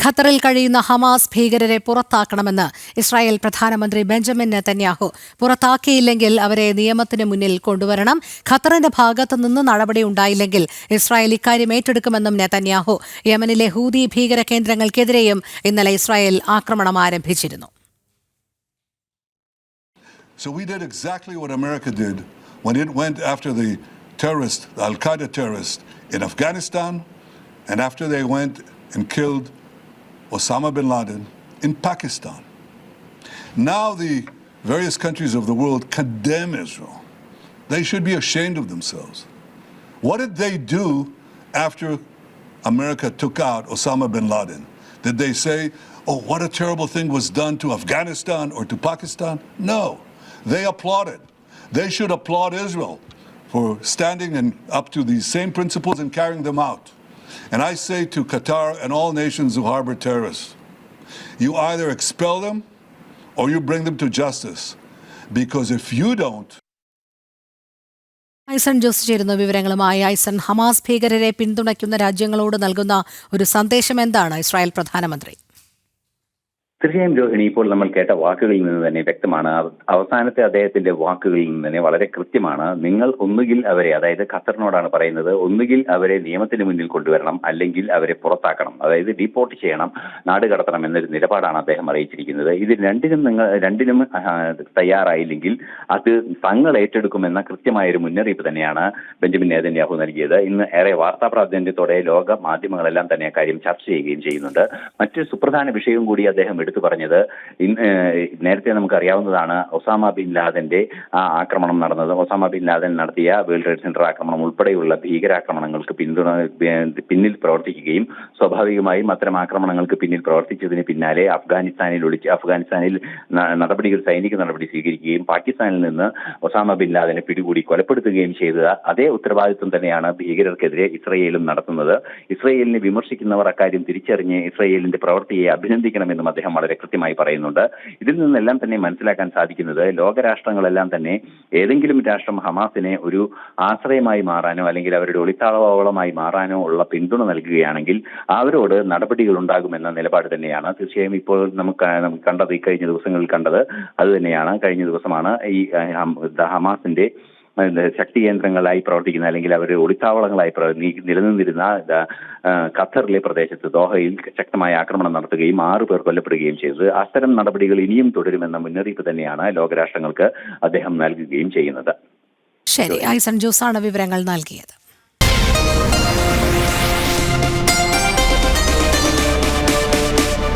ഖത്തറിൽ കഴിയുന്ന ഹമാസ് ഭീകരരെ പുറത്താക്കണമെന്ന് ഇസ്രായേൽ പ്രധാനമന്ത്രി ബെഞ്ചമിൻ നെതന്യാഹു. പുറത്താക്കിയില്ലെങ്കിൽ അവരെ നിയമത്തിന് മുന്നിൽ കൊണ്ടുവരണം. ഖത്തറിന്റെ ഭാഗത്തുനിന്ന് നടപടി ഉണ്ടായില്ലെങ്കിൽ ഇസ്രായേൽ ഇക്കാര്യം ഏറ്റെടുക്കുമെന്നും നെതന്യാഹു. യമനിലെ ഹൂതി ഭീകര കേന്ദ്രങ്ങൾക്കെതിരെയും ഇന്നലെ ഇസ്രായേൽ ആക്രമണം ആരംഭിച്ചിരുന്നു. So we did exactly what America did when it went after the terrorists, the Al-Qaeda terrorists in Afghanistan, and after they went and killed Osama bin Laden in Pakistan. Now the various countries of the world condemn Israel. They should be ashamed of themselves. What did they do after America took out Osama bin Laden? Did they say, oh, what a terrible thing was done to Afghanistan or to Pakistan? No. They applauded. They should applaud Israel for standing up to these same principles and carrying them out. And I say to Qatar and all nations who harbor terrorists, you either expel them or you bring them to justice. Because if you don't... Aison Jose ചേരുന്ന വിവരങ്ങളുമായി. Aison, Hamas ഭീകരരെ പിന്തുണയ്ക്കുന്ന രാജ്യങ്ങളോട് നൽകുന്ന ഒരു സന്ദേശം എന്താണ് Israel പ്രധാനമന്ത്രി? തീർച്ചയായും രോഹിണി, ഇപ്പോൾ നമ്മൾ കേട്ട വാക്കുകളിൽ നിന്ന് തന്നെ വ്യക്തമാണ്. അവസാനത്തെ അദ്ദേഹത്തിന്റെ വാക്കുകളിൽ നിന്ന് തന്നെ വളരെ കൃത്യമാണ്. നിങ്ങൾ ഒന്നുകിൽ അവരെ, അതായത് ഖത്തറിനോടാണ് പറയുന്നത്, ഒന്നുകിൽ അവരെ നിയമത്തിന് മുന്നിൽ കൊണ്ടുവരണം, അല്ലെങ്കിൽ അവരെ പുറത്താക്കണം, അതായത് ഡീപ്പോർട്ട് ചെയ്യണം, നാട് കടത്തണം എന്നൊരു നിലപാടാണ് അദ്ദേഹം അറിയിച്ചിരിക്കുന്നത്. ഇത് രണ്ടിനും തയ്യാറായില്ലെങ്കിൽ അത് തങ്ങൾ ഏറ്റെടുക്കുമെന്ന കൃത്യമായൊരു മുന്നറിയിപ്പ് തന്നെയാണ് ബെഞ്ചമിൻ നെതന്യാഹു നൽകിയത്. ഇന്ന് ഏറെ വാർത്താ പ്രാധാന്യത്തോടെ ലോക മാധ്യമങ്ങളെല്ലാം തന്നെ കാര്യം ചർച്ച ചെയ്യുകയും ചെയ്യുന്നുണ്ട്. മറ്റൊരു സുപ്രധാന വിഷയവും കൂടി അദ്ദേഹം എടുത്തു പറഞ്ഞത്, നേരത്തെ നമുക്കറിയാവുന്നതാണ് ഒസാമ ബിൻ ലാദന്റെ ആക്രമണം നടന്നത്. ഒസാമ ബിൻ ലാദൻ നടത്തിയ വേൾഡ് ട്രേഡ് സെന്റർ ആക്രമണം ഉൾപ്പെടെയുള്ള ഭീകരാക്രമണങ്ങൾക്ക് പിന്നിൽ പ്രവർത്തിക്കുകയും സ്വാഭാവികമായും അത്തരം ആക്രമണങ്ങൾക്ക് പിന്നിൽ പ്രവർത്തിച്ചതിന് പിന്നാലെ അഫ്ഗാനിസ്ഥാനിൽ സൈനിക നടപടി സ്വീകരിക്കുകയും പാകിസ്ഥാനിൽ നിന്ന് ഒസാമ ബിൻ ലാദനെ പിടികൂടി കൊലപ്പെടുത്തുകയും ചെയ്ത അതേ ഉത്തരവാദിത്വം തന്നെയാണ് ഭീകരർക്കെതിരെ ഇസ്രയേലും നടത്തുന്നത്. ഇസ്രയേലിനെ വിമർശിക്കുന്നവർ അക്കാര്യം തിരിച്ചറിഞ്ഞ് ഇസ്രയേലിന്റെ പ്രവൃത്തിയെ അഭിനന്ദിക്കണമെന്നും അദ്ദേഹം വളരെ കൃത്യമായി പറയുന്നുണ്ട്. ഇതിൽ നിന്നെല്ലാം തന്നെ മനസ്സിലാക്കാൻ സാധിക്കുന്നത്, ലോകരാഷ്ട്രങ്ങളെല്ലാം തന്നെ ഏതെങ്കിലും രാഷ്ട്രം ഹമാസിനെ ഒരു ആശ്രയമായി മാറാനോ അല്ലെങ്കിൽ അവരുടെ ഒളിത്താവളമായി മാറാനോ ഉള്ള പിന്തുണ നൽകുകയാണെങ്കിൽ അവരോട് നടപടികൾ ഉണ്ടാകുമെന്ന നിലപാട് തന്നെയാണ്. തീർച്ചയായും ഇപ്പോൾ നമുക്ക് കണ്ടത്, ഈ കഴിഞ്ഞ ദിവസങ്ങളിൽ കണ്ടത് അത് തന്നെയാണ്. കഴിഞ്ഞ ദിവസമാണ് ഈ ഹമാസിന്റെ ശക്തി കേന്ദ്രങ്ങളായി പ്രവർത്തിക്കുന്ന അല്ലെങ്കിൽ അവർ ഒളിത്താവളങ്ങളായി നിലനിന്നിരുന്ന ഖത്തറിലെ പ്രദേശത്ത് ദോഹയിൽ ശക്തമായ ആക്രമണം നടത്തുകയും 6 പേർ കൊല്ലപ്പെടുകയും ചെയ്തത്. അത്തരം നടപടികൾ ഇനിയും തുടരുമെന്ന മുന്നറിയിപ്പ് തന്നെയാണ് ലോകരാഷ്ട്രങ്ങൾക്ക് അദ്ദേഹം നൽകുകയും ചെയ്യുന്നത്. ശരി, ഐസൺ ജോസാണ് വിവരങ്ങൾ നൽകിയത്.